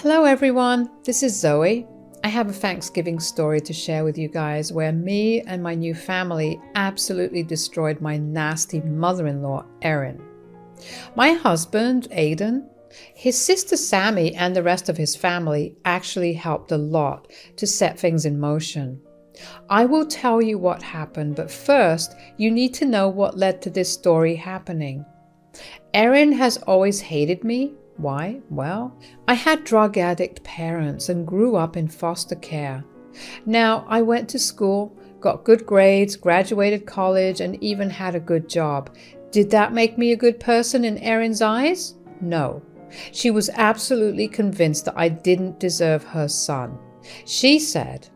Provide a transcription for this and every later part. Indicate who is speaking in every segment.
Speaker 1: Hello everyone, this is Zoe. I have a Thanksgiving story to share with you guys where me and my new family absolutely destroyed my nasty mother-in-law, Erin. My husband, Aidan, his sister Sammy and the rest of his family actually helped a lot to set things in motion. I will tell you what happened, but first you need to know what led to this story happening. Erin has always hated me. Why? Well, I had drug addict parents and grew up in foster care. Now, I went to school, got good grades, graduated college, and even had a good job. Did that make me a good person in Erin's eyes? No. She was absolutely convinced that I didn't deserve her son. She said,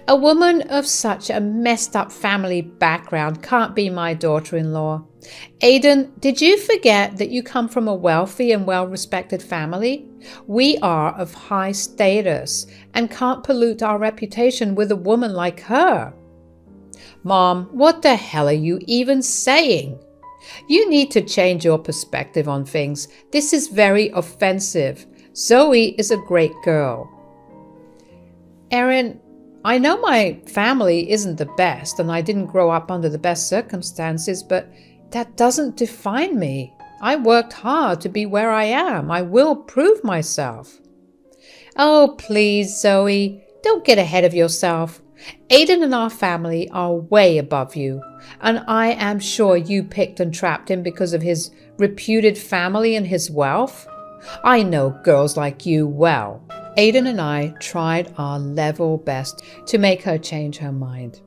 Speaker 1: "A woman of such a messed up family background can't be my daughter-in-law. Aidan, did you forget that you come from a wealthy and well-respected family? We are of high status and can't pollute our reputation with a woman like her." Mom, what the hell are you even saying? You need to change your perspective on things. This is very offensive. Zoe is a great girl. Erin, I know my family isn't the best and I didn't grow up under the best circumstances, but that doesn't define me. I worked hard to be where I am. I will prove myself. Oh, please, Zoe, don't get ahead of yourself. Aidan and our family are way above you, and I am sure you picked and trapped him because of his reputed family and his wealth. I know girls like you well. Aidan and I tried our level best to make her change her mind.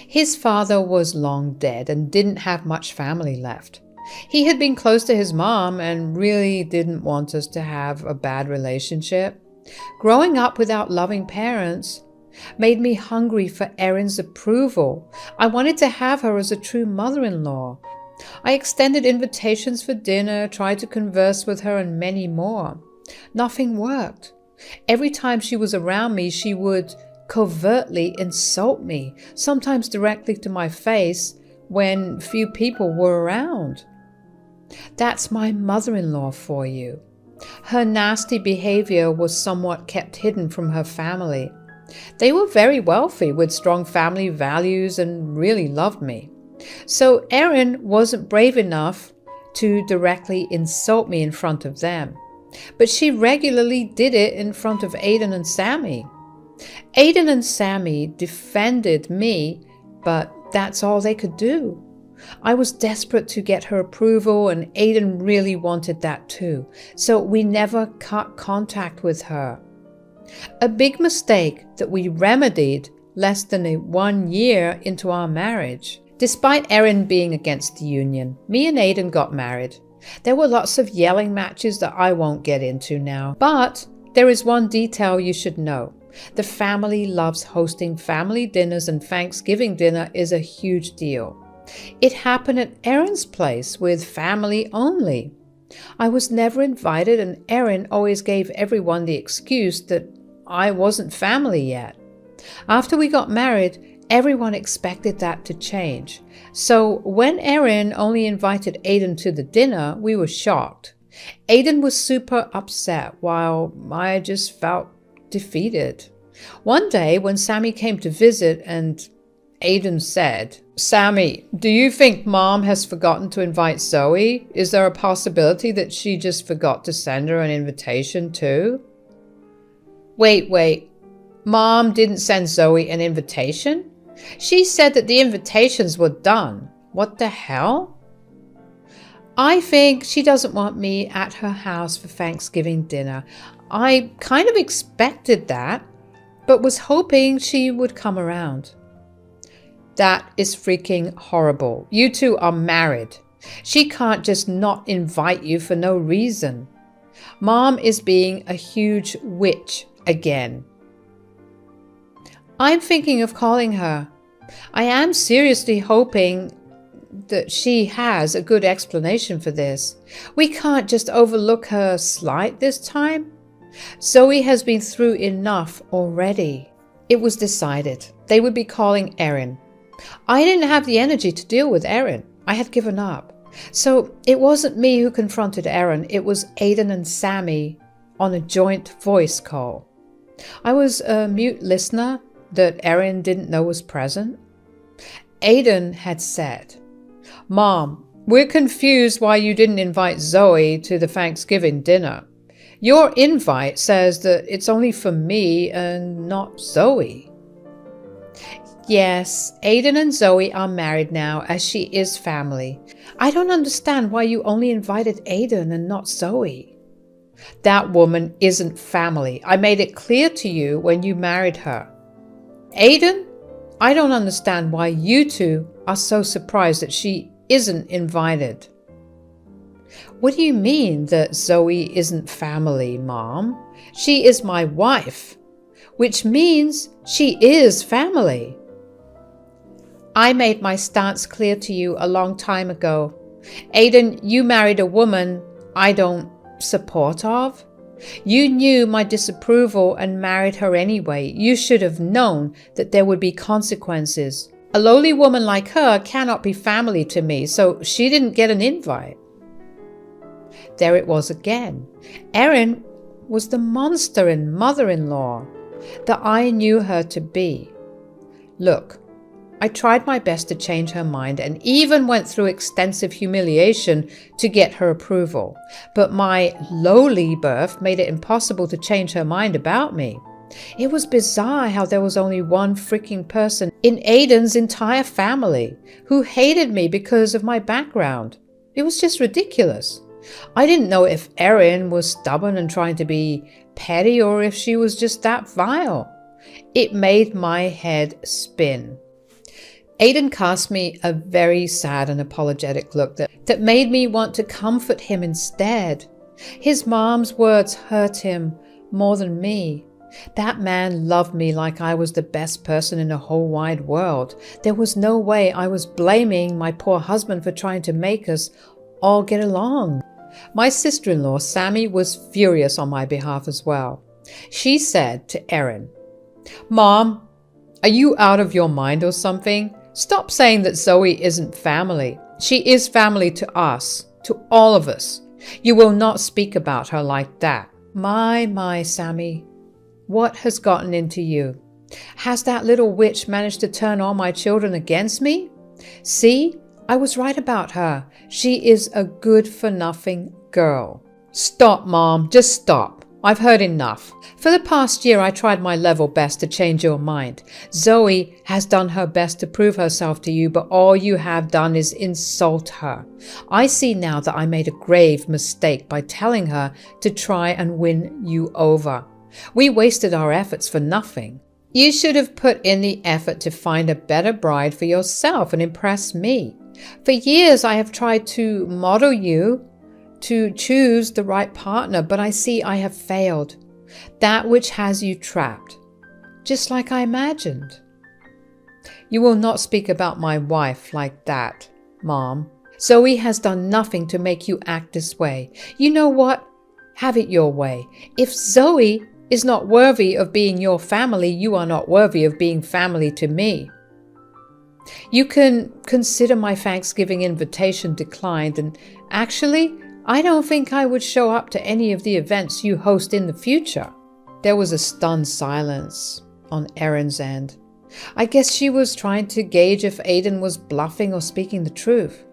Speaker 1: His father was long dead and didn't have much family left. He had been close to his mom and really didn't want us to have a bad relationship. Growing up without loving parents made me hungry for Erin's approval. I wanted to have her as a true mother-in-law. I extended invitations for dinner, tried to converse with her, and many more. Nothing worked. Every time she was around me, she would covertly insult me, sometimes directly to my face when few people were around. That's my mother-in-law for you. Her nasty behavior was somewhat kept hidden from her family. They were very wealthy with strong family values and really loved me. So Erin wasn't brave enough to directly insult me in front of them. But she regularly did it in front of Aidan and Sammy. Aidan and Sammy defended me, but that's all they could do. I was desperate to get her approval, and Aidan really wanted that too, so we never cut contact with her. A big mistake that we remedied less than 1 year into our marriage. Despite Erin being against the union, me and Aidan got married. There were lots of yelling matches that I won't get into now, but there is one detail you should know. The family loves hosting family dinners, and Thanksgiving dinner is a huge deal. It happened at Erin's place with family only. I was never invited, and Erin always gave everyone the excuse that I wasn't family yet. After we got married, everyone expected that to change. So when Erin only invited Aidan to the dinner, we were shocked. Aidan was super upset while I just felt defeated. One day when Sammy came to visit and Aidan said, "Sammy, do you think Mom has forgotten to invite Zoe? Is there a possibility that she just forgot to send her an invitation too?" Wait. Mom didn't send Zoe an invitation? She said that the invitations were done. What the hell? I think she doesn't want me at her house for Thanksgiving dinner. I kind of expected that, but was hoping she would come around. That is freaking horrible. You two are married. She can't just not invite you for no reason. Mom is being a huge witch again. I'm thinking of calling her. I am seriously hoping that she has a good explanation for this. We can't just overlook her slight this time. Zoe has been through enough already. It was decided they would be calling Erin. I didn't have the energy to deal with Erin. I had given up. So it wasn't me who confronted Erin. It was Aidan and Sammy on a joint voice call. I was a mute listener that Erin didn't know was present. Aiden had said, "Mom, we're confused why you didn't invite Zoe to the Thanksgiving dinner. Your invite says that it's only for me and not Zoe." "Yes, Aiden and Zoe are married now, as she is family. I don't understand why you only invited Aiden and not Zoe." "That woman isn't family. I made it clear to you when you married her." "Aiden, I don't understand why you two are so surprised that she isn't invited." "What do you mean that Zoe isn't family, Mom? She is my wife, which means she is family." "I made my stance clear to you a long time ago. Aiden, you married a woman I don't support of. You knew my disapproval and married her anyway. You should have known that there would be consequences. A lowly woman like her cannot be family to me, so she didn't get an invite." There it was again. Erin was the monster and mother-in-law that I knew her to be. Look, I tried my best to change her mind and even went through extensive humiliation to get her approval. But my lowly birth made it impossible to change her mind about me. It was bizarre how there was only one freaking person in Aiden's entire family who hated me because of my background. It was just ridiculous. I didn't know if Erin was stubborn and trying to be petty or if she was just that vile. It made my head spin. Aiden cast me a very sad and apologetic look that made me want to comfort him instead. His mom's words hurt him more than me. That man loved me like I was the best person in the whole wide world. There was no way I was blaming my poor husband for trying to make us all get along. My sister-in-law, Sammy, was furious on my behalf as well. She said to Erin, "Mom, are you out of your mind or something? Stop saying that Zoe isn't family. She is family to us, to all of us. You will not speak about her like that." My, Sammy, what has gotten into you? Has that little witch managed to turn all my children against me? See, I was right about her. She is a good-for-nothing girl. Stop, Mom, just stop. I've heard enough. For the past year, I tried my level best to change your mind. Zoe has done her best to prove herself to you, but all you have done is insult her. I see now that I made a grave mistake by telling her to try and win you over. We wasted our efforts for nothing. You should have put in the effort to find a better bride for yourself and impress me. For years, I have tried to model you, to choose the right partner, but I see I have failed. That which has you trapped, just like I imagined. You will not speak about my wife like that, Mom. Zoe has done nothing to make you act this way. You know what? Have it your way. If Zoe is not worthy of being your family, you are not worthy of being family to me. You can consider my Thanksgiving invitation declined, and actually, I don't think I would show up to any of the events you host in the future. There was a stunned silence on Erin's end. I guess she was trying to gauge if Aiden was bluffing or speaking the truth.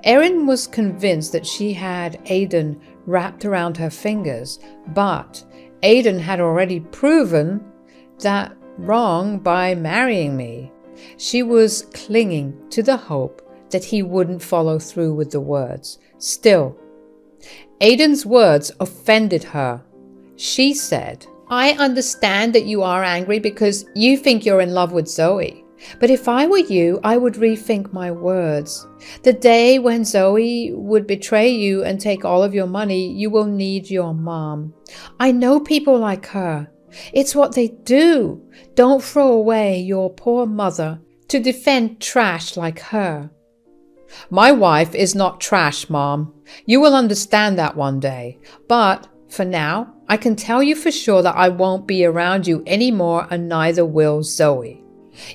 Speaker 1: Erin was convinced that she had Aiden wrapped around her fingers, but Aiden had already proven that wrong by marrying me. She was clinging to the hope that he wouldn't follow through with the words. Still, Aiden's words offended her. She said, "I understand that you are angry because you think you're in love with Zoe. But if I were you, I would rethink my words. The day when Zoe would betray you and take all of your money, you will need your mom. I know people like her. It's what they do. Don't throw away your poor mother to defend trash like her." My wife is not trash, Mom. You will understand that one day. But for now, I can tell you for sure that I won't be around you anymore, and neither will Zoe.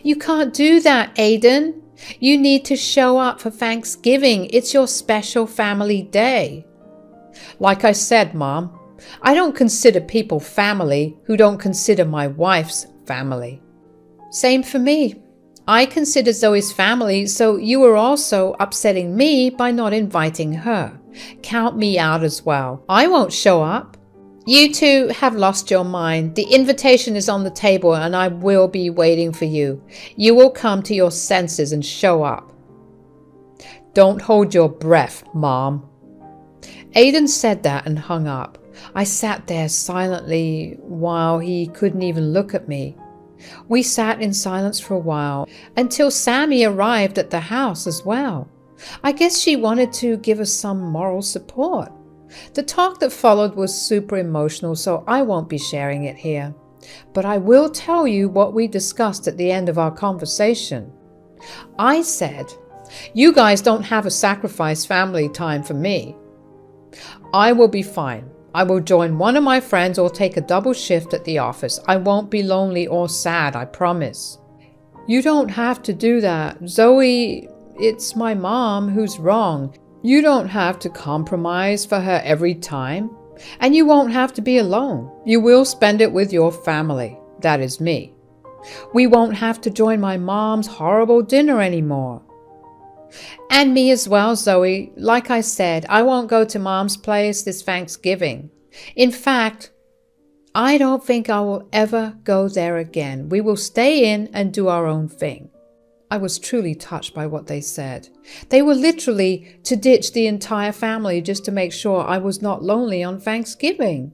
Speaker 1: You can't do that, Aiden. You need to show up for Thanksgiving. It's your special family day. Like I said, Mom, I don't consider people family who don't consider my wife's family. Same for me. I consider Zoe's family, so you are also upsetting me by not inviting her. Count me out as well. I won't show up. You two have lost your mind. The invitation is on the table and I will be waiting for you. You will come to your senses and show up. Don't hold your breath, Mom. Aidan said that and hung up. I sat there silently while he couldn't even look at me. We sat in silence for a while until Sammy arrived at the house as well. I guess she wanted to give us some moral support. The talk that followed was super emotional, so I won't be sharing it here. But I will tell you what we discussed at the end of our conversation. I said, "You guys don't have a sacrifice family time for me. I will be fine. I will join one of my friends or take a double shift at the office. I won't be lonely or sad, I promise." "You don't have to do that. Zoe, it's my mom who's wrong. You don't have to compromise for her every time. And you won't have to be alone. You will spend it with your family. That is me. We won't have to join my mom's horrible dinner anymore. And me as well, Zoe. Like I said, I won't go to Mom's place this Thanksgiving. In fact, I don't think I will ever go there again. We will stay in and do our own thing." I was truly touched by what they said. They were literally to ditch the entire family just to make sure I was not lonely on Thanksgiving.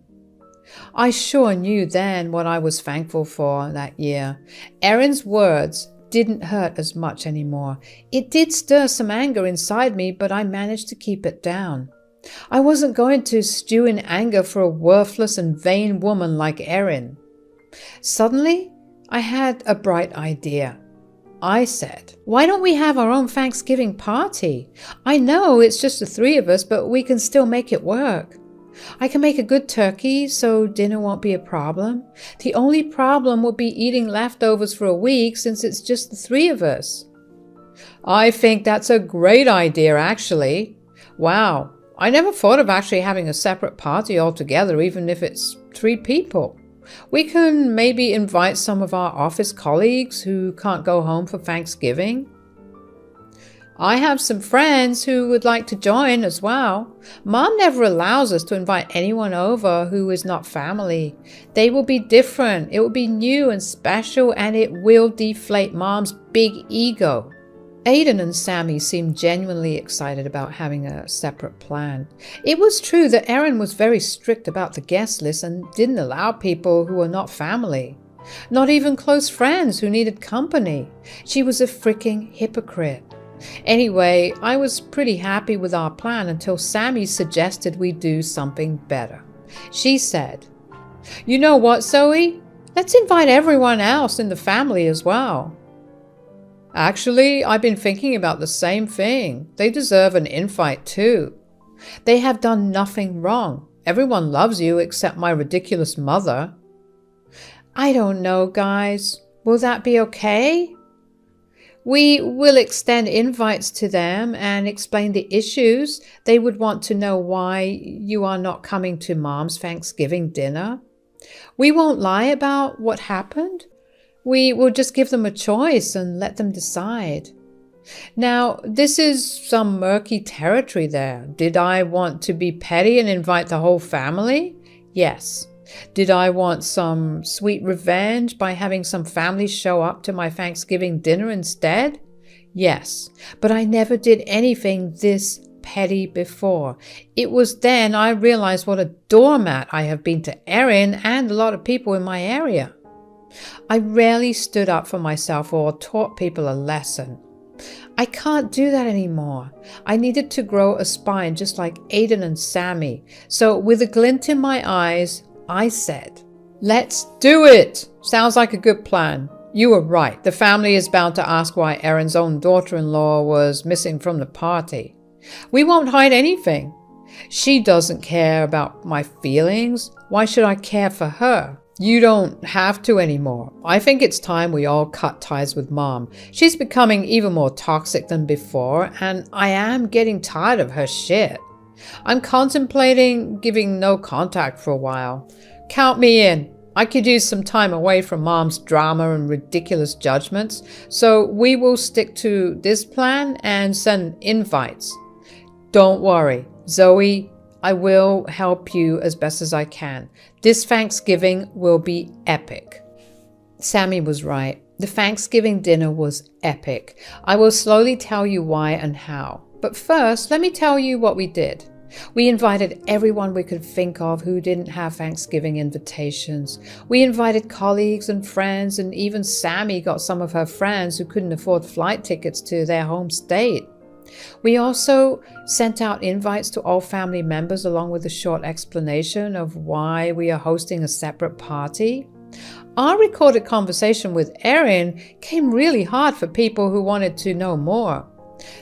Speaker 1: I sure knew then what I was thankful for that year. Erin's words didn't hurt as much anymore. It did stir some anger inside me, but I managed to keep it down. I wasn't going to stew in anger for a worthless and vain woman like Erin. Suddenly, I had a bright idea. I said, "Why don't we have our own Thanksgiving party? I know it's just the three of us, but we can still make it work. I can make a good turkey, so dinner won't be a problem. The only problem will be eating leftovers for a week since it's just the three of us." "I think that's a great idea, actually. Wow, I never thought of actually having a separate party altogether, even if it's 3 people. We can maybe invite some of our office colleagues who can't go home for Thanksgiving. I have some friends who would like to join as well. Mom never allows us to invite anyone over who is not family. They will be different. It will be new and special, and it will deflate Mom's big ego." Aidan and Sammy seemed genuinely excited about having a separate plan. It was true that Erin was very strict about the guest list and didn't allow people who were not family. Not even close friends who needed company. She was a freaking hypocrite. Anyway, I was pretty happy with our plan until Sammy suggested we do something better. She said, "You know what, Zoe? Let's invite everyone else in the family as well." "Actually, I've been thinking about the same thing. They deserve an invite too. They have done nothing wrong. Everyone loves you except my ridiculous mother." "I don't know, guys. Will that be okay? We will extend invites to them and explain the issues. They would want to know why you are not coming to Mom's Thanksgiving dinner. We won't lie about what happened. We will just give them a choice and let them decide." Now, this is some murky territory there. Did I want to be petty and invite the whole family? Yes. Did I want some sweet revenge by having some family show up to my Thanksgiving dinner instead? Yes. But I never did anything this petty before. It was then I realized what a doormat I have been to Erin and a lot of people in my area. I rarely stood up for myself or taught people a lesson. I can't do that anymore. I needed to grow a spine just like Aidan and Sammy. So with a glint in my eyes, I said, "Let's do it! Sounds like a good plan. You were right. The family is bound to ask why Erin's own daughter-in-law was missing from the party. We won't hide anything. She doesn't care about my feelings. Why should I care for her? You don't have to anymore. I think it's time we all cut ties with Mom. She's becoming even more toxic than before, and I am getting tired of her shit. I'm contemplating giving no contact for a while. Count me in. I could use some time away from Mom's drama and ridiculous judgments, so we will stick to this plan and send invites. Don't worry, Zoe, I will help you as best as I can. This Thanksgiving will be epic. Sammy was right. The Thanksgiving dinner was epic. I will slowly tell you why and how. But first, let me tell you what we did. We invited everyone we could think of who didn't have Thanksgiving invitations. We invited colleagues and friends, and even Sammy got some of her friends who couldn't afford flight tickets to their home state. We also sent out invites to all family members along with a short explanation of why we are hosting a separate party. Our recorded conversation with Erin came really hard for people who wanted to know more.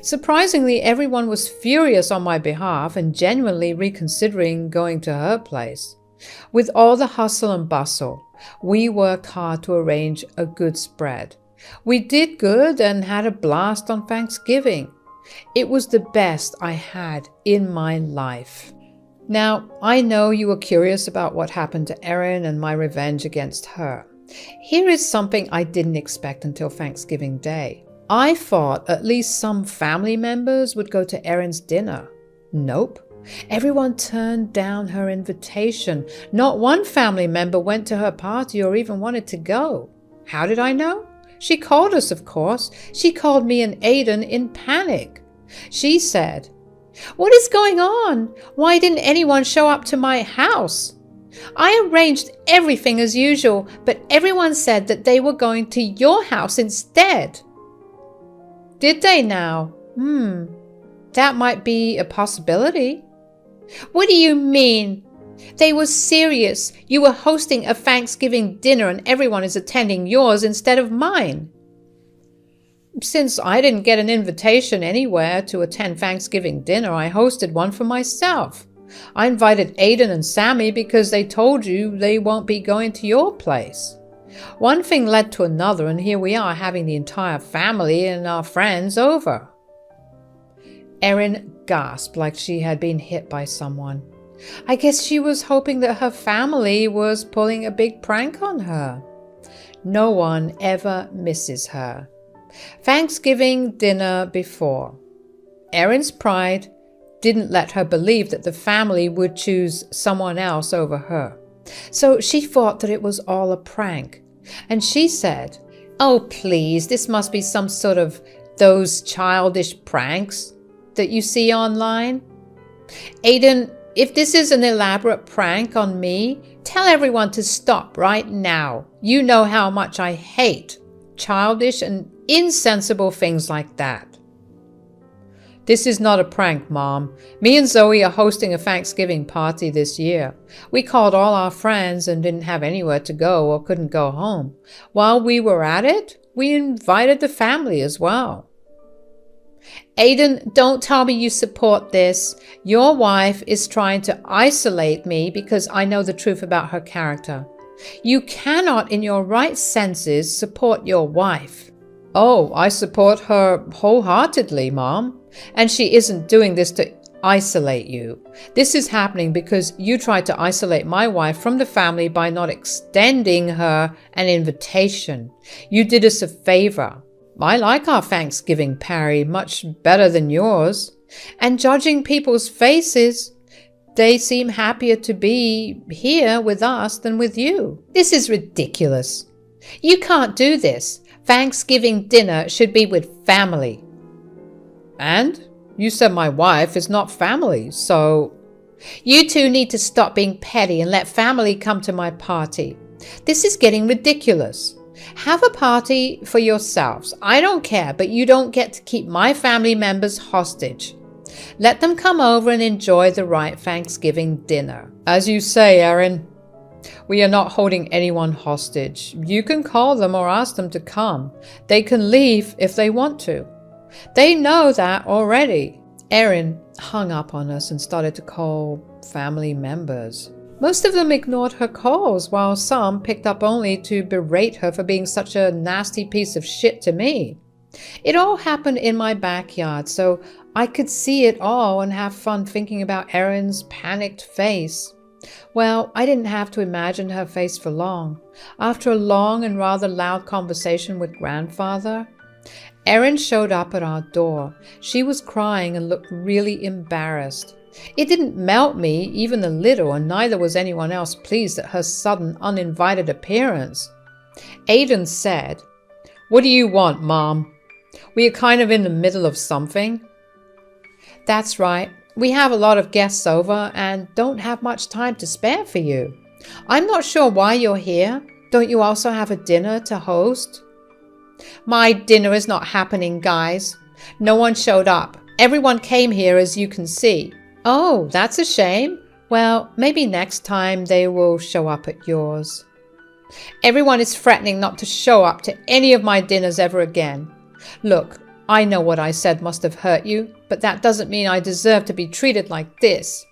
Speaker 1: Surprisingly, everyone was furious on my behalf and genuinely reconsidering going to her place. With all the hustle and bustle, we worked hard to arrange a good spread. We did good and had a blast on Thanksgiving. It was the best I had in my life. Now, I know you were curious about what happened to Erin and my revenge against her. Here is something I didn't expect until Thanksgiving Day. I thought at least some family members would go to Erin's dinner. Nope. Everyone turned down her invitation. Not one family member went to her party or even wanted to go. How did I know? She called us, of course. She called me and Aiden in panic. She said, "What is going on? Why didn't anyone show up to my house? I arranged everything as usual, but everyone said that they were going to your house instead." Did they now? That might be a possibility. What do you mean? They were serious. You were hosting a Thanksgiving dinner and everyone is attending yours instead of mine. Since I didn't get an invitation anywhere to attend Thanksgiving dinner, I hosted one for myself. I invited Aiden and Sammy because they told you they won't be going to your place. One thing led to another, and here we are having the entire family and our friends over. Erin gasped like she had been hit by someone. I guess she was hoping that her family was pulling a big prank on her. No one ever misses her. Thanksgiving dinner before. Erin's pride didn't let her believe that the family would choose someone else over her. So she thought that it was all a prank. And she said, "Oh, please, this must be some sort of those childish pranks that you see online. Aiden, if this is an elaborate prank on me, tell everyone to stop right now. You know how much I hate childish and insensible things like that." "This is not a prank, Mom. Me and Zoe are hosting a Thanksgiving party this year. We called all our friends and didn't have anywhere to go or couldn't go home. While we were at it, we invited the family as well." "Aiden, don't tell me you support this. Your wife is trying to isolate me because I know the truth about her character. You cannot in your right senses support your wife." "Oh, I support her wholeheartedly, Mom. And she isn't doing this to isolate you. This is happening because you tried to isolate my wife from the family by not extending her an invitation. You did us a favor. I like our Thanksgiving party much better than yours. And judging people's faces, they seem happier to be here with us than with you. This is ridiculous. You can't do this. Thanksgiving dinner should be with family." "And? You said my wife is not family, so—" "You two need to stop being petty and let family come to my party. This is getting ridiculous. Have a party for yourselves. I don't care, but you don't get to keep my family members hostage. Let them come over and enjoy the right Thanksgiving dinner." "As you say, Erin, we are not holding anyone hostage. You can call them or ask them to come. They can leave if they want to. They know that already." Erin hung up on us and started to call family members. Most of them ignored her calls, while some picked up only to berate her for being such a nasty piece of shit to me. It all happened in my backyard, so I could see it all and have fun thinking about Erin's panicked face. Well, I didn't have to imagine her face for long. After a long and rather loud conversation with grandfather, Erin showed up at our door. She was crying and looked really embarrassed. It didn't melt me even a little, and neither was anyone else pleased at her sudden, uninvited appearance. Aiden said, "What do you want, Mom? We are kind of in the middle of something." "That's right. We have a lot of guests over and don't have much time to spare for you. I'm not sure why you're here. Don't you also have a dinner to host?" "My dinner is not happening, guys. No one showed up. Everyone came here, as you can see." "Oh, that's a shame. Well, maybe next time they will show up at yours." "Everyone is threatening not to show up to any of my dinners ever again. Look, I know what I said must have hurt you, but that doesn't mean I deserve to be treated like this."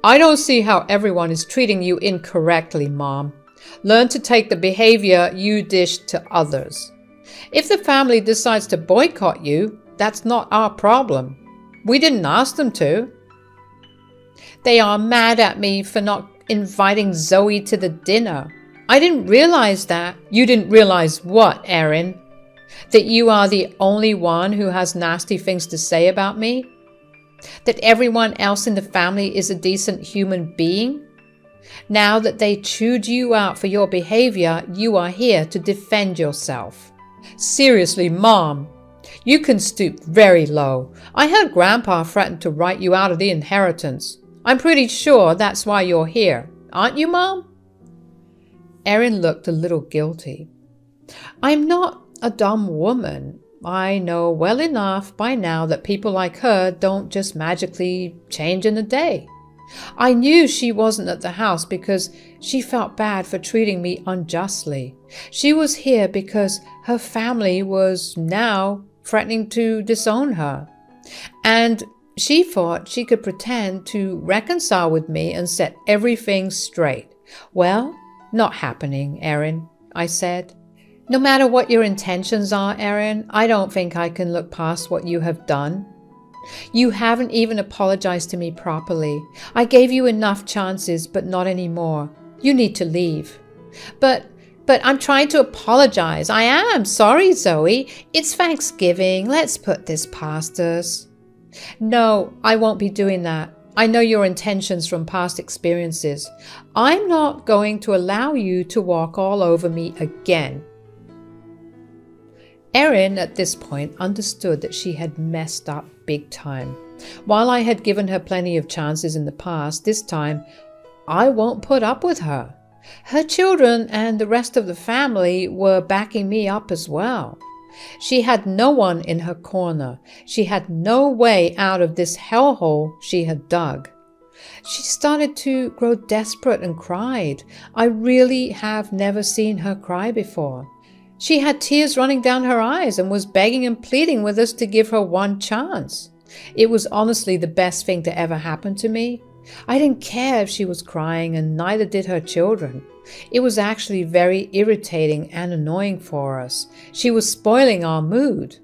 Speaker 1: "I don't see how everyone is treating you incorrectly, Mom. Learn to take the behavior you dish to others. If the family decides to boycott you, that's not our problem. We didn't ask them to." "They are mad at me for not inviting Zoe to the dinner. I didn't realize that." "You didn't realize what, Erin? That you are the only one who has nasty things to say about me? That everyone else in the family is a decent human being? Now that they chewed you out for your behavior, you are here to defend yourself." "Seriously, Mom, you can stoop very low. I heard Grandpa threaten to write you out of the inheritance. I'm pretty sure that's why you're here. Aren't you, Mom?" Erin looked a little guilty. "I'm not a dumb woman. I know well enough by now that people like her don't just magically change in a day. I knew she wasn't at the house because she felt bad for treating me unjustly. She was here because her family was now threatening to disown her. And she thought she could pretend to reconcile with me and set everything straight. Well, not happening, Erin," I said. "No matter what your intentions are, Erin, I don't think I can look past what you have done. You haven't even apologized to me properly. I gave you enough chances, but not anymore. You need to leave." But I'm trying to apologize. I am sorry, Zoe. It's Thanksgiving. Let's put this past us." "No, I won't be doing that. I know your intentions from past experiences. I'm not going to allow you to walk all over me again." Erin, at this point, understood that she had messed up big time. While I had given her plenty of chances in the past, this time, I won't put up with her. Her children and the rest of the family were backing me up as well. She had no one in her corner. She had no way out of this hellhole she had dug. She started to grow desperate and cried. I really have never seen her cry before. She had tears running down her eyes and was begging and pleading with us to give her one chance. It was honestly the best thing to ever happen to me. I didn't care if she was crying, and neither did her children. It was actually very irritating and annoying for us. She was spoiling our mood.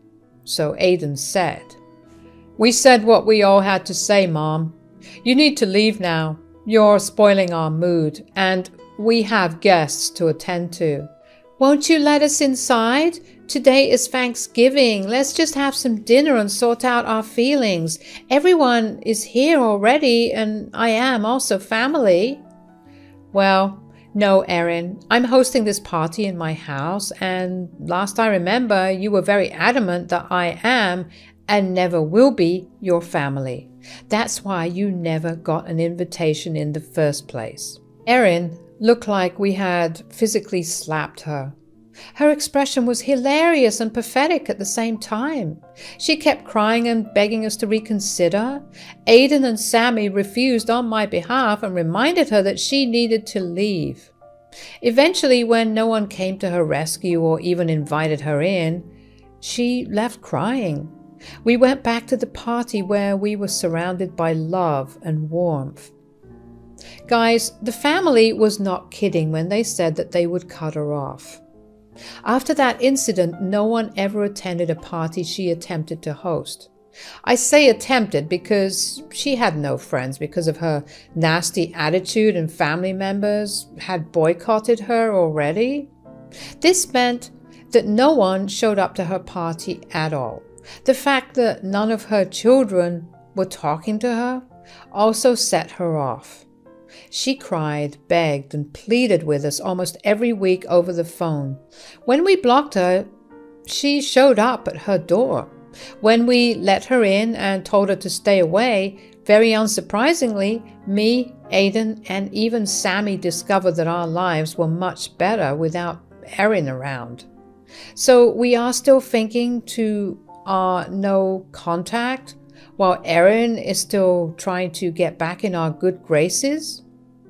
Speaker 1: So Aiden said, "We said what we all had to say, Mom. You need to leave now. You're spoiling our mood, and we have guests to attend to." "Won't you let us inside? Today is Thanksgiving. Let's just have some dinner and sort out our feelings. Everyone is here already, and I am also family." "Well, no, Erin. I'm hosting this party in my house, and last I remember, you were very adamant that I am and never will be your family. That's why you never got an invitation in the first place." Erin looked like we had physically slapped her. Her expression was hilarious and pathetic at the same time. She kept crying and begging us to reconsider. Aiden and Sammy refused on my behalf and reminded her that she needed to leave. Eventually, when no one came to her rescue or even invited her in, she left crying. We went back to the party where we were surrounded by love and warmth. Guys, the family was not kidding when they said that they would cut her off. After that incident, no one ever attended a party she attempted to host. I say attempted because she had no friends because of her nasty attitude, and family members had boycotted her already. This meant that no one showed up to her party at all. The fact that none of her children were talking to her also set her off. She cried, begged, and pleaded with us almost every week over the phone. When we blocked her, she showed up at her door. When we let her in and told her to stay away, very unsurprisingly, me, Aiden, and even Sammy discovered that our lives were much better without Erin around. So we are still thinking to our no contact while Erin is still trying to get back in our good graces.